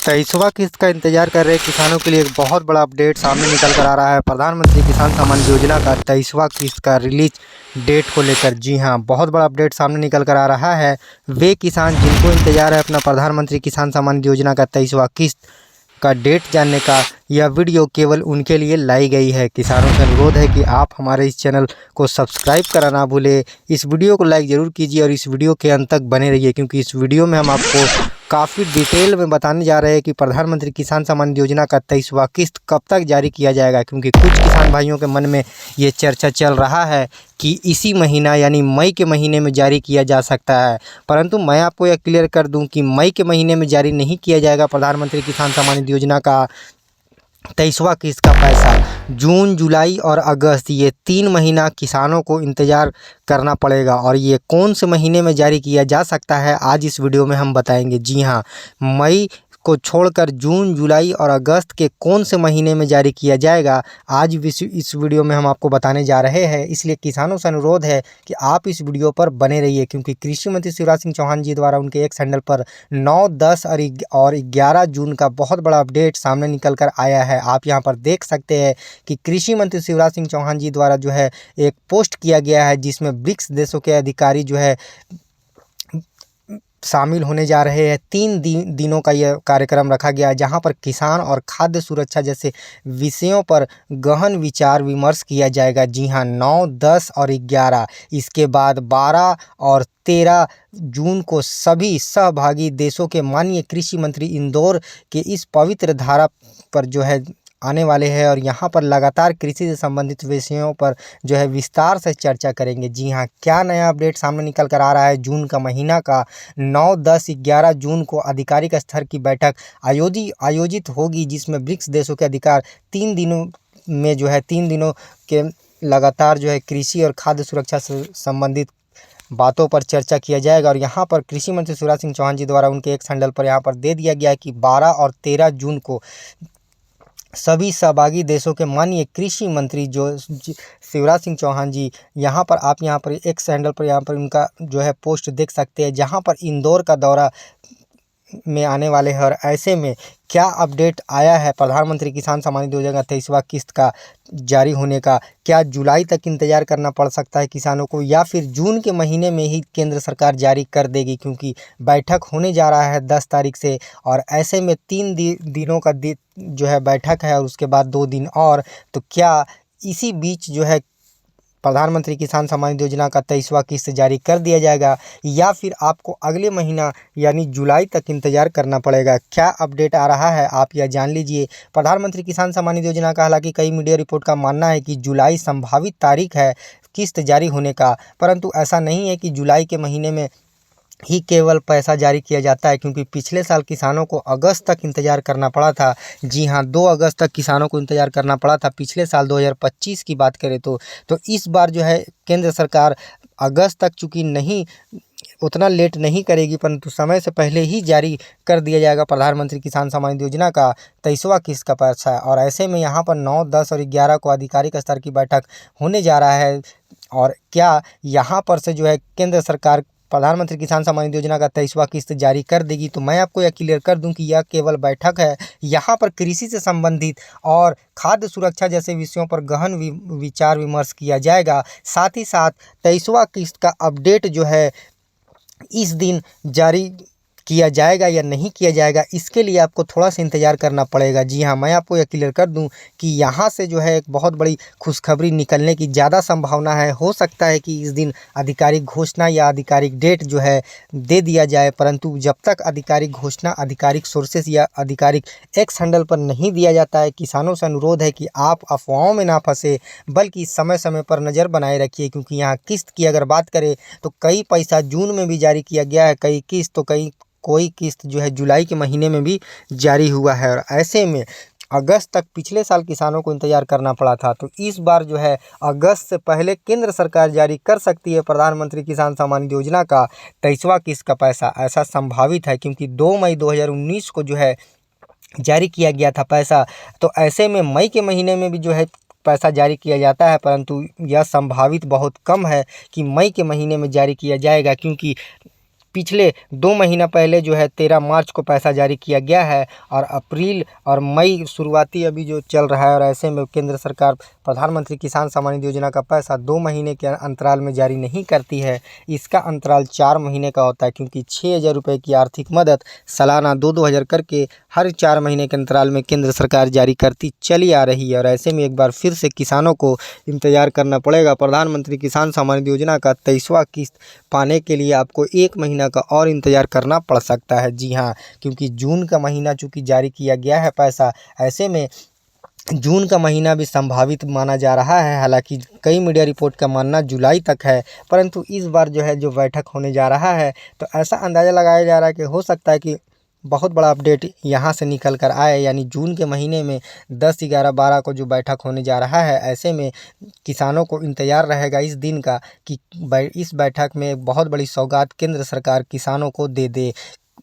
23वां किस्त का इंतजार कर रहे किसानों के लिए एक बहुत बड़ा अपडेट सामने निकल कर आ रहा है। प्रधानमंत्री किसान सम्मान योजना का 23वां किस्त का रिलीज डेट को लेकर जी हां, बहुत बड़ा अपडेट सामने निकल कर आ रहा है। वे किसान जिनको इंतजार है अपना प्रधानमंत्री किसान सम्मान योजना का 23वां किस्त का डेट जानने का, यह वीडियो केवल उनके लिए लाई गई है। किसानों से अनुरोध है कि आप हमारे इस चैनल को सब्सक्राइब करना ना भूलें। इस वीडियो को लाइक ज़रूर कीजिए और इस वीडियो के अंत तक बने रहिए, क्योंकि इस वीडियो में हम आपको काफ़ी डिटेल में बताने जा रहे हैं कि प्रधानमंत्री किसान सम्मान योजना का 23वां किस्त कब तक जारी किया जाएगा। क्योंकि कुछ किसान भाइयों के मन में ये चर्चा चल रहा है कि इसी महीना यानी मई के महीने में जारी किया जा सकता है, परंतु मैं आपको यह क्लियर कर दूं कि मई के महीने में जारी नहीं किया जाएगा प्रधानमंत्री किसान सम्मान योजना का 23वां किस्त का पैसा। जून, जुलाई और अगस्त ये 3 महीना किसानों को इंतज़ार करना पड़ेगा और ये कौन से महीने में जारी किया जा सकता है आज इस वीडियो में हम बताएंगे। जी हाँ, मई को छोड़कर जून, जुलाई और अगस्त के कौन से महीने में जारी किया जाएगा आज इस वीडियो में हम आपको बताने जा रहे हैं। इसलिए किसानों से अनुरोध है कि आप इस वीडियो पर बने रहिए, क्योंकि कृषि मंत्री शिवराज सिंह चौहान जी द्वारा उनके एक्स हैंडल पर 9, 10 और 11 जून का बहुत बड़ा अपडेट सामने निकल कर आया है। आप यहाँ पर देख सकते हैं कि कृषि मंत्री शिवराज सिंह चौहान जी द्वारा जो है एक पोस्ट किया गया है, जिसमें ब्रिक्स देशों के अधिकारी जो है शामिल होने जा रहे हैं। 3 दिनों का यह कार्यक्रम रखा गया है, जहां पर किसान और खाद्य सुरक्षा जैसे विषयों पर गहन विचार विमर्श किया जाएगा। जी हां, 9, 10 और 11। इसके बाद 12 और 13 जून को सभी सहभागी देशों के माननीय कृषि मंत्री इंदौर के इस पवित्र धारा पर जो है आने वाले हैं और यहाँ पर लगातार कृषि से संबंधित विषयों पर जो है विस्तार से चर्चा करेंगे। जी हाँ, क्या नया अपडेट सामने निकल कर आ रहा है। जून का महीना का 9, 10, 11 जून को आधिकारिक स्तर की बैठक आयोजित होगी, जिसमें ब्रिक्स देशों के अधिकार 3 दिनों में जो है 3 दिनों के लगातार जो है कृषि और खाद्य सुरक्षा से संबंधित बातों पर चर्चा किया जाएगा। और यहाँ पर कृषि मंत्री शिवराज सिंह चौहान जी द्वारा उनके एक्स हैंडल पर यहाँ पर दे दिया गया है कि 12 और 13 जून को सभी सहभागी देशों के माननीय कृषि मंत्री जो शिवराज सिंह चौहान जी, यहाँ पर आप यहाँ पर एक्स हैंडल पर यहाँ पर उनका जो है पोस्ट देख सकते हैं, जहाँ पर इंदौर का दौरा में आने वाले हैं। और ऐसे में क्या अपडेट आया है प्रधानमंत्री किसान सम्मान योजना का 23वां किस्त का जारी होने का, क्या जुलाई तक इंतज़ार करना पड़ सकता है किसानों को, या फिर जून के महीने में ही केंद्र सरकार जारी कर देगी, क्योंकि बैठक होने जा रहा है 10 तारीख से। और ऐसे में 3 दिनों का जो है बैठक है और उसके बाद 2 दिन और, तो क्या इसी बीच जो है प्रधानमंत्री किसान सम्मान योजना का 23वां किस्त जारी कर दिया जाएगा, या फिर आपको अगले महीना यानी जुलाई तक इंतजार करना पड़ेगा। क्या अपडेट आ रहा है आप यह जान लीजिए। प्रधानमंत्री किसान सम्मान योजना का हालांकि कई मीडिया रिपोर्ट का मानना है कि जुलाई संभावित तारीख है किस्त जारी होने का, परंतु ऐसा नहीं है कि जुलाई के महीने में ही केवल पैसा जारी किया जाता है, क्योंकि पिछले साल किसानों को अगस्त तक इंतज़ार करना पड़ा था। जी हाँ, 2 अगस्त तक किसानों को इंतज़ार करना पड़ा था पिछले साल 2025 की बात करें तो इस बार जो है केंद्र सरकार अगस्त तक चूँकि नहीं उतना लेट नहीं करेगी, परंतु समय से पहले ही जारी कर दिया जाएगा प्रधानमंत्री किसान सम्मान योजना का 23वां किस्त का पैसा। और ऐसे में यहाँ पर 9, 10 और 11 को आधिकारिक स्तर की बैठक होने जा रहा है। और क्या यहाँ पर से जो है केंद्र सरकार प्रधानमंत्री किसान सम्मान योजना का 23वां किस्त जारी कर देगी, तो मैं आपको यह क्लियर कर दूं कि यह केवल बैठक है। यहाँ पर कृषि से संबंधित और खाद्य सुरक्षा जैसे विषयों पर गहन विचार विमर्श किया जाएगा। साथ ही साथ 23वां किस्त का अपडेट जो है इस दिन जारी किया जाएगा या नहीं किया जाएगा, इसके लिए आपको थोड़ा सा इंतज़ार करना पड़ेगा। जी हाँ, मैं आपको यह क्लियर कर दूं कि यहाँ से जो है एक बहुत बड़ी खुशखबरी निकलने की ज़्यादा संभावना है। हो सकता है कि इस दिन आधिकारिक घोषणा या आधिकारिक डेट जो है दे दिया जाए, परंतु जब तक आधिकारिक घोषणा आधिकारिक सोर्सेस या आधिकारिक एक्स हैंडल पर नहीं दिया जाता है, किसानों से अनुरोध है कि आप अफवाहों में ना फंसे, बल्कि समय समय पर नज़र बनाए रखिए। क्योंकि यहाँ किस्त की अगर बात करें तो कई पैसा जून में भी जारी किया गया है, कई किस्त तो कोई किस्त जो है जुलाई के महीने में भी जारी हुआ है। और ऐसे में अगस्त तक पिछले साल किसानों को इंतज़ार करना पड़ा था, तो इस बार जो है अगस्त से पहले केंद्र सरकार जारी कर सकती है प्रधानमंत्री किसान सम्मान योजना का 23वां किस्त का पैसा। ऐसा संभावित है, क्योंकि 2 मई 2019 को जो है जारी किया गया था पैसा। तो ऐसे में मई के महीने में भी जो है पैसा जारी किया जाता है, परंतु यह संभावित बहुत कम है कि मई के महीने में जारी किया जाएगा, क्योंकि पिछले 2 महीना पहले जो है 13 मार्च को पैसा जारी किया गया है और अप्रैल और मई शुरुआती अभी जो चल रहा है और ऐसे में केंद्र सरकार प्रधानमंत्री किसान सम्मान निधि योजना का पैसा 2 महीने के अंतराल में जारी नहीं करती है। इसका अंतराल 4 महीने का होता है क्योंकि 6,000 रुपये की आर्थिक मदद सालाना 2-2 हज़ार करके हर 4 महीने के अंतराल में केंद्र सरकार जारी करती चली आ रही है और ऐसे में एक बार फिर से किसानों को इंतजार करना पड़ेगा। प्रधानमंत्री किसान सम्मान निधि योजना का 23वां किस्त पाने के लिए आपको 1 महीना का और इंतजार करना पड़ सकता है। जी हाँ, क्योंकि जून का महीना चूँकि जारी किया गया है पैसा, ऐसे में जून का महीना भी संभावित माना जा रहा है। हालांकि कई मीडिया रिपोर्ट का मानना जुलाई तक है, परंतु इस बार जो है जो बैठक होने जा रहा है तो ऐसा अंदाज़ा लगाया जा रहा है कि हो सकता है कि बहुत बड़ा अपडेट यहाँ से निकल कर आए, यानी जून के महीने में 10, 11, 12 को जो बैठक होने जा रहा है। ऐसे में किसानों को इंतज़ार रहेगा इस दिन का कि इस बैठक में बहुत बड़ी सौगात केंद्र सरकार किसानों को दे दे,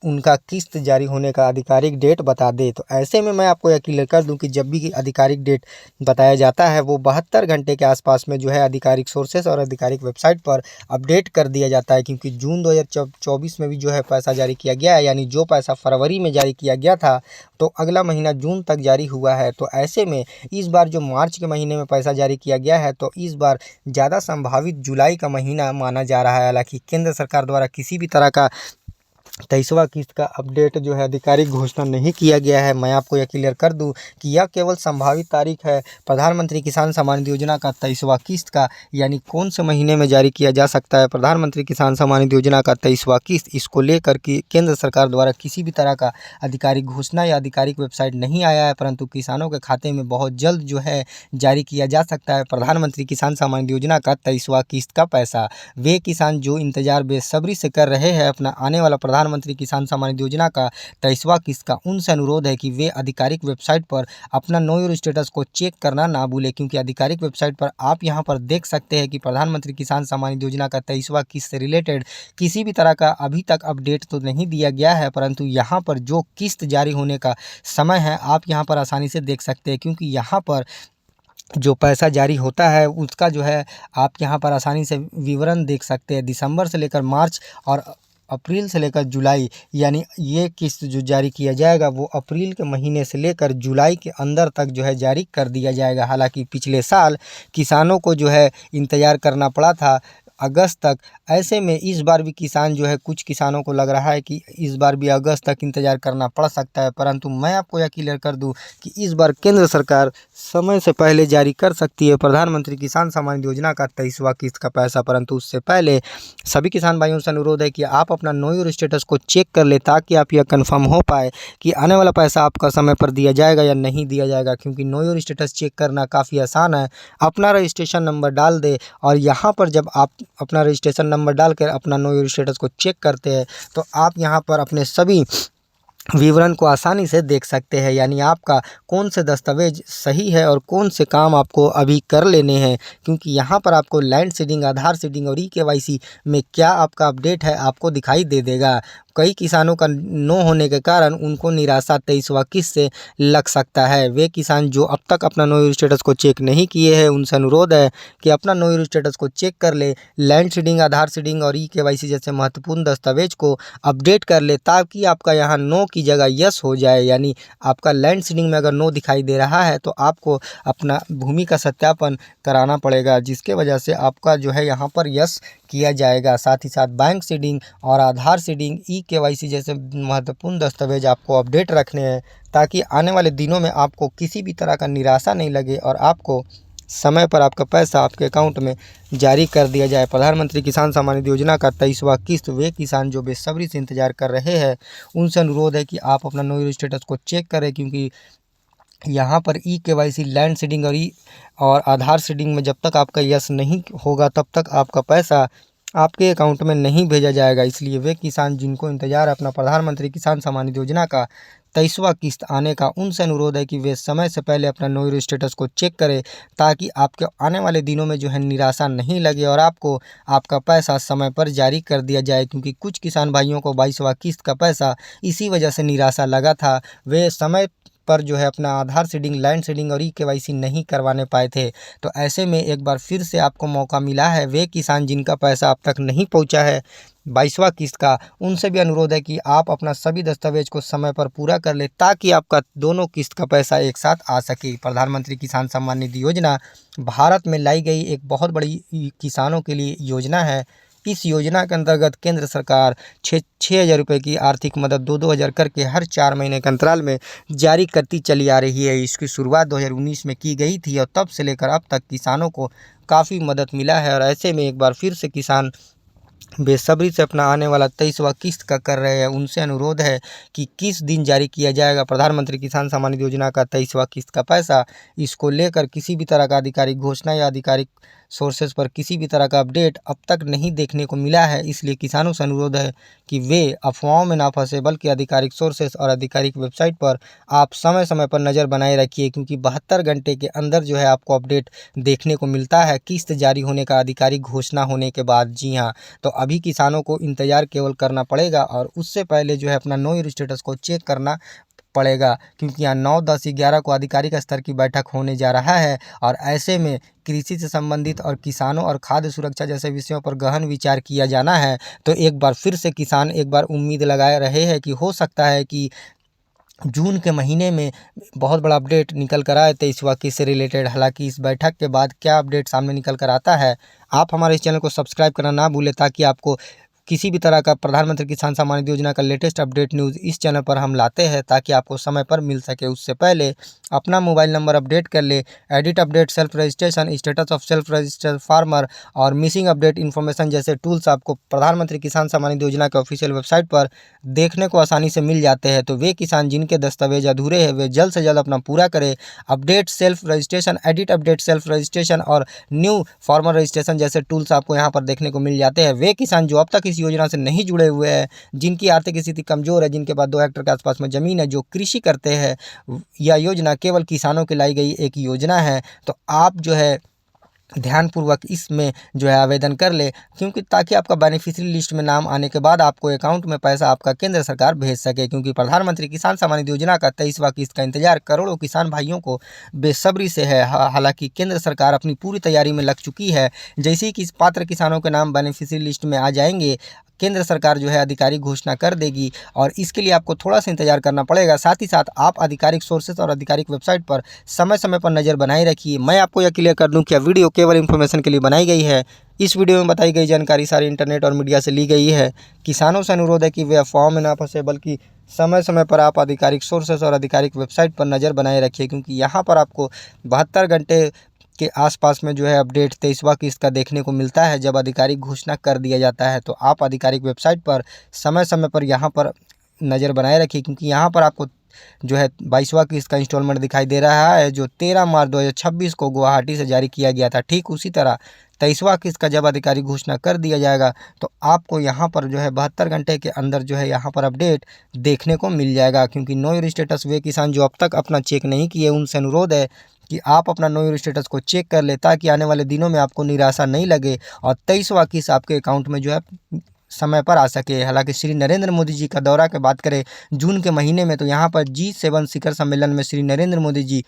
उनका किस्त जारी होने का आधिकारिक डेट बता दे। तो ऐसे में मैं आपको यह क्लियर कर दूं कि जब भी आधिकारिक डेट बताया जाता है वो 72 घंटे के आसपास में जो है आधिकारिक सोर्सेस और आधिकारिक वेबसाइट पर अपडेट कर दिया जाता है। क्योंकि जून 2024 में भी जो है पैसा जारी किया गया है, यानी जो पैसा फरवरी में जारी किया गया था तो अगला महीना जून तक जारी हुआ है। तो ऐसे में इस बार जो मार्च के महीने में पैसा जारी किया गया है तो इस बार ज़्यादा संभावित जुलाई का महीना माना जा रहा है। हालांकि केंद्र सरकार द्वारा किसी भी तरह का 23वां किस्त का अपडेट जो है आधिकारिक घोषणा नहीं किया गया है। मैं आपको यह क्लियर कर दूं कि यह केवल संभावित तारीख है प्रधानमंत्री किसान सम्मान निधि योजना का 23वां किस्त का, यानी कौन से महीने में जारी किया जा सकता है प्रधानमंत्री किसान सम्मान निधि योजना का 23वां किस्त। इसको लेकर के केंद्र सरकार द्वारा किसी भी तरह का आधिकारिक घोषणा या आधिकारिक वेबसाइट नहीं आया है, परंतु किसानों के खाते में बहुत जल्द जो है जारी किया जा सकता है प्रधानमंत्री किसान सम्मान निधि योजना का 23वां किस्त का पैसा। वे किसान जो इंतजार बेसब्री से कर रहे हैं अपना आने वाला प्रधानमंत्री किसान सम्मान निधि योजना का 23वां किस्त का, उनसे अनुरोध है कि वे आधिकारिक वेबसाइट पर अपना नो योर स्टेटस को चेक करना ना भूलें। क्योंकि आधिकारिक वेबसाइट पर आप यहां पर देख सकते हैं कि प्रधानमंत्री किसान सम्मान निधि योजना का 23वां किस्त से रिलेटेड किसी भी तरह का अभी तक अपडेट तो नहीं दिया गया है, परंतु यहाँ पर जो किस्त जारी होने का समय है आप यहाँ पर आसानी से देख सकते हैं। क्योंकि यहाँ पर जो पैसा जारी होता है उसका जो है आप यहाँ पर आसानी से विवरण देख सकते हैं। दिसंबर से लेकर मार्च और अप्रैल से लेकर जुलाई, यानी ये किस्त जो जारी किया जाएगा वो अप्रैल के महीने से लेकर जुलाई के अंदर तक जो है जारी कर दिया जाएगा। हालांकि पिछले साल किसानों को जो है इंतज़ार करना पड़ा था अगस्त तक, ऐसे में इस बार भी किसान जो है कुछ किसानों को लग रहा है कि इस बार भी अगस्त तक इंतज़ार करना पड़ सकता है। परंतु मैं आपको यह क्लियर कर दूं कि इस बार केंद्र सरकार समय से पहले जारी कर सकती है प्रधानमंत्री किसान सम्मान निधि योजना का 23वां किस्त का पैसा। परंतु उससे पहले सभी किसान भाइयों से अनुरोध है कि आप अपना नो योर स्टेटस को चेक कर ले ताकि आप यह कन्फर्म हो पाए कि आने वाला पैसा आपका समय पर दिया जाएगा या नहीं दिया जाएगा। क्योंकि नो योर स्टेटस चेक करना काफ़ी आसान है। अपना रजिस्ट्रेशन नंबर डाल दे और यहाँ पर जब आप अपना रजिस्ट्रेशन नंबर डालकर अपना नो योर स्टेटस को चेक करते हैं तो आप यहाँ पर अपने सभी विवरण को आसानी से देख सकते हैं, यानी आपका कौन से दस्तावेज सही है और कौन से काम आपको अभी कर लेने हैं। क्योंकि यहाँ पर आपको लैंड सीडिंग, आधार सीडिंग और ई-केवाईसी में क्या आपका अपडेट है आपको दिखाई दे देगा। कई किसानों का नो होने के कारण उनको निराशा 23वां किस्त से लग सकता है। वे किसान जो अब तक अपना नो योर स्टेटस को चेक नहीं किए हैं उनसे अनुरोध है कि अपना नो योर स्टेटस को चेक कर ले, लैंड सीडिंग, आधार सीडिंग और ई-केवाईसी जैसे महत्वपूर्ण दस्तावेज को अपडेट कर ले ताकि आपका यहाँ नो की जगह यस हो जाए। यानी आपका लैंड सीडिंग में अगर नो दिखाई दे रहा है तो आपको अपना भूमि का सत्यापन कराना पड़ेगा, जिसके वजह से आपका जो है यहाँ पर यस किया जाएगा। साथ ही साथ बैंक सीडिंग और आधार सीडिंग, ई-केवाईसी जैसे महत्वपूर्ण दस्तावेज आपको अपडेट रखने हैं ताकि आने वाले दिनों में आपको किसी भी तरह का निराशा नहीं लगे और आपको समय पर आपका पैसा आपके अकाउंट में जारी कर दिया जाए। प्रधानमंत्री किसान सम्मान निधि योजना का 23वां किस्त वे किसान जो बेसब्री से इंतजार कर रहे हैं उनसे अनुरोध है कि आप अपना नो योर स्टेटस को चेक करें। क्योंकि यहाँ पर ई-केवाईसी, लैंड सीडिंग और आधार सीडिंग में जब तक आपका यस नहीं होगा तब तक आपका पैसा आपके अकाउंट में नहीं भेजा जाएगा। इसलिए वे किसान जिनको इंतजार है अपना प्रधानमंत्री किसान सम्मान निधि योजना का 23वां किस्त आने का, उनसे अनुरोध है कि वे समय से पहले अपना नो योर स्टेटस को चेक करें ताकि आपके आने वाले दिनों में जो है निराशा नहीं लगे और आपको आपका पैसा समय पर जारी कर दिया जाए। क्योंकि कुछ किसान भाइयों को 22वां किस्त का पैसा इसी वजह से निराशा लगा था। वे समय पर जो है अपना आधार सीडिंग, लैंड सीडिंग और ई-केवाईसी नहीं करवाने पाए थे। तो ऐसे में एक बार फिर से आपको मौका मिला है। वे किसान जिनका पैसा अब तक नहीं पहुंचा है 22वां किस्त का, उनसे भी अनुरोध है कि आप अपना सभी दस्तावेज को समय पर पूरा कर ले, ताकि आपका दोनों किस्त का पैसा एक साथ आ सके। प्रधानमंत्री किसान सम्मान निधि योजना भारत में लाई गई एक बहुत बड़ी किसानों के लिए योजना है। इस योजना के अंतर्गत केंद्र सरकार 6,000 रुपये की आर्थिक मदद 2-2 हज़ार करके हर 4 महीने के अंतराल में जारी करती चली आ रही है। इसकी शुरुआत 2019 में की गई थी और तब से लेकर अब तक किसानों को काफ़ी मदद मिला है। और ऐसे में एक बार फिर से किसान बेसब्री से अपना आने वाला 23वां किस्त का कर रहे हैं। उनसे अनुरोध है कि किस दिन जारी किया जाएगा प्रधानमंत्री किसान सम्मान निधि योजना का 23वां किस्त का पैसा। इसको लेकर किसी भी तरह का आधिकारिक घोषणा या आधिकारिक सोर्सेज पर किसी भी तरह का अपडेट अब तक नहीं देखने को मिला है। इसलिए किसानों से अनुरोध है कि वे अफवाहों में ना फंसे, बल्कि आधिकारिक सोर्सेज और आधिकारिक वेबसाइट पर आप समय समय पर नज़र बनाए रखिए, क्योंकि 72 घंटे के अंदर जो है आपको अपडेट देखने को मिलता है किस्त जारी होने का, आधिकारिक घोषणा होने के बाद। जी हाँ, तो अभी किसानों को इंतज़ार केवल करना पड़ेगा और उससे पहले जो है अपना नो ईयर स्टेटस को चेक करना पड़ेगा, क्योंकि यहाँ 9, 10, 11 को आधिकारिक स्तर की बैठक होने जा रहा है। और ऐसे में कृषि से संबंधित और किसानों और खाद्य सुरक्षा जैसे विषयों पर गहन विचार किया जाना है। तो एक बार फिर से किसान एक बार उम्मीद लगाए रहे हैं कि हो सकता है कि जून के महीने में बहुत बड़ा अपडेट निकल कर आए 23वां किस्त से रिलेटेड। हालांकि इस बैठक के बाद क्या अपडेट सामने निकल कर आता है, आप हमारे इस चैनल को सब्सक्राइब करना ना भूलें, ताकि आपको किसी भी तरह का प्रधानमंत्री किसान सम्मान निधि योजना का लेटेस्ट अपडेट न्यूज़ इस चैनल पर हम लाते हैं, ताकि आपको समय पर मिल सके। उससे पहले अपना मोबाइल नंबर अपडेट कर ले। Edit update, self registration, status of self registered farmer और मिसिंग अपडेट इन्फॉर्मेशन जैसे टूल्स आपको प्रधानमंत्री किसान सम्मान निधि योजना के ऑफिशियल वेबसाइट पर देखने को आसानी से मिल जाते हैं। तो वे किसान जिनके दस्तावेज अधूरे हैं, वे जल्द से जल्द अपना पूरा करें। Update self registration, edit update self registration और न्यू फार्मर रजिस्ट्रेशन जैसे टूल्स आपको यहाँ पर देखने को मिल जाते हैं। वे किसान जो अब तक इस योजना से नहीं जुड़े हुए हैं, जिनकी आर्थिक स्थिति कमजोर है, जिनके पास 2 हेक्टेयर के आसपास में ज़मीन है, जो कृषि करते हैं, यह योजना केवल किसानों के लाई गई एक योजना है। तो आप जो है ध्यानपूर्वक इसमें जो है आवेदन कर ले, क्योंकि ताकि आपका बेनिफिशियरी लिस्ट में नाम आने के बाद आपको अकाउंट में पैसा आपका केंद्र सरकार भेज सके। क्योंकि प्रधानमंत्री किसान सम्मान निधि योजना का 23वां किस्त का इंतजार करोड़ों किसान भाइयों को बेसब्री से है। हालांकि केंद्र सरकार अपनी पूरी तैयारी में लग चुकी है। जैसे ही किस पात्र किसानों के नाम बेनिफिशियरी लिस्ट में आ जाएंगे, केंद्र सरकार जो है आधिकारिक घोषणा कर देगी और इसके लिए आपको थोड़ा सा इंतजार करना पड़ेगा। साथ ही साथ आप आधिकारिक सोर्सेज और आधिकारिक वेबसाइट पर समय समय पर नज़र बनाए रखिए। मैं आपको यह क्लियर कर दूं कि यह वीडियो केवल इन्फॉर्मेशन के लिए बनाई गई है। इस वीडियो में बताई गई जानकारी सारी इंटरनेट और मीडिया से ली गई है। किसानों से अनुरोध है कि वे अफवाहों में ना फंसे, बल्कि समय समय पर आप आधिकारिक सोर्सेज और आधिकारिक वेबसाइट पर नज़र बनाए रखिए, क्योंकि यहाँ पर आपको 72 घंटे के आसपास में जो है अपडेट 23वां किस्त का देखने को मिलता है, जब आधिकारिक घोषणा कर दिया जाता है। तो आप आधिकारिक वेबसाइट पर समय समय पर यहाँ पर नज़र बनाए रखिए, क्योंकि यहाँ पर आपको जो है 22वां किस्त का इंस्टॉलमेंट दिखाई दे रहा है, जो 13 मार्च 2026 को गुवाहाटी से जारी किया गया था। ठीक उसी तरह 23वां किस्त का जब आधिकारिक घोषणा कर दिया जाएगा, तो आपको यहाँ पर जो है 72 घंटे के अंदर जो है यहाँ पर अपडेट देखने को मिल जाएगा। क्योंकि नो ईयर स्टेटस वे किसान जो अब तक अपना चेक नहीं किए, उनसे अनुरोध है कि आप अपना नो ईयर स्टेटस को चेक कर ले, ताकि आने वाले दिनों में आपको निराशा नहीं लगे और 23वां किस्त आपके अकाउंट में जो है समय पर आ सके। हालांकि श्री नरेंद्र मोदी जी का दौरा की बात करें जून के महीने में, तो यहाँ पर G7 शिखर सम्मेलन में श्री नरेंद्र मोदी जी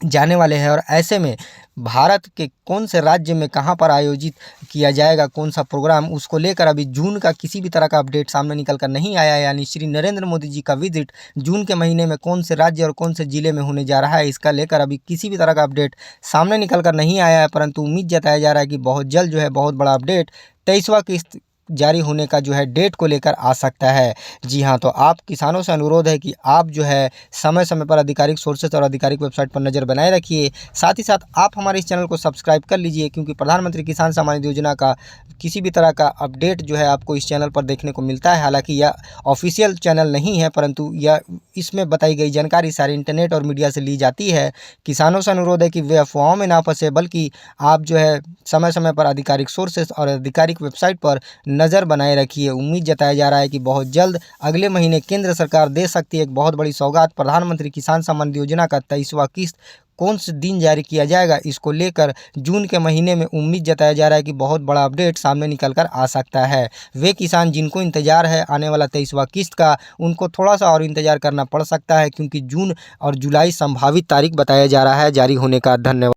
जाने वाले हैं। और ऐसे में भारत के कौन से राज्य में कहां पर आयोजित किया जाएगा कौन सा प्रोग्राम, उसको लेकर अभी जून का किसी भी तरह का अपडेट सामने निकल कर नहीं आया। यानी श्री नरेंद्र मोदी जी का विजिट जून के महीने में कौन से राज्य और कौन से ज़िले में होने जा रहा है, इसका लेकर अभी किसी भी तरह का अपडेट सामने निकल कर नहीं आया है। परंतु उम्मीद जताया जा रहा है कि बहुत जल्द जो है बहुत बड़ा अपडेट 23वां किस्त जारी होने का जो है डेट को लेकर आ सकता है। जी हाँ, तो आप किसानों से अनुरोध है कि आप जो है समय समय पर आधिकारिक सोर्सेज और आधिकारिक वेबसाइट पर नज़र बनाए रखिए। साथ ही साथ आप हमारे इस चैनल को सब्सक्राइब कर लीजिए, क्योंकि प्रधानमंत्री किसान सम्मान निधि योजना का किसी भी तरह का अपडेट जो है आपको इस चैनल पर देखने को मिलता है। हालांकि यह ऑफिशियल चैनल नहीं है, परंतु यह इसमें बताई गई जानकारी सारी इंटरनेट और मीडिया से ली जाती है। किसानों से अनुरोध है कि वे अफवाहों में ना फंसे, बल्कि आप जो है समय समय पर आधिकारिक सोर्सेज और आधिकारिक वेबसाइट पर नज़र बनाए रखिए। उम्मीद जताया जा रहा है कि बहुत जल्द अगले महीने केंद्र सरकार दे सकती है एक बहुत बड़ी सौगात प्रधानमंत्री किसान सम्मान निधि योजना का 23वां किस्त कौन से दिन जारी किया जाएगा, इसको लेकर जून के महीने में उम्मीद जताया जा रहा है कि बहुत बड़ा अपडेट सामने निकल कर आ सकता है। वे किसान जिनको इंतजार है आने वाला 23वां किस्त का, उनको थोड़ा सा और इंतजार करना पड़ सकता है, क्योंकि जून और जुलाई संभावित तारीख बताया जा रहा है जारी होने का। धन्यवाद।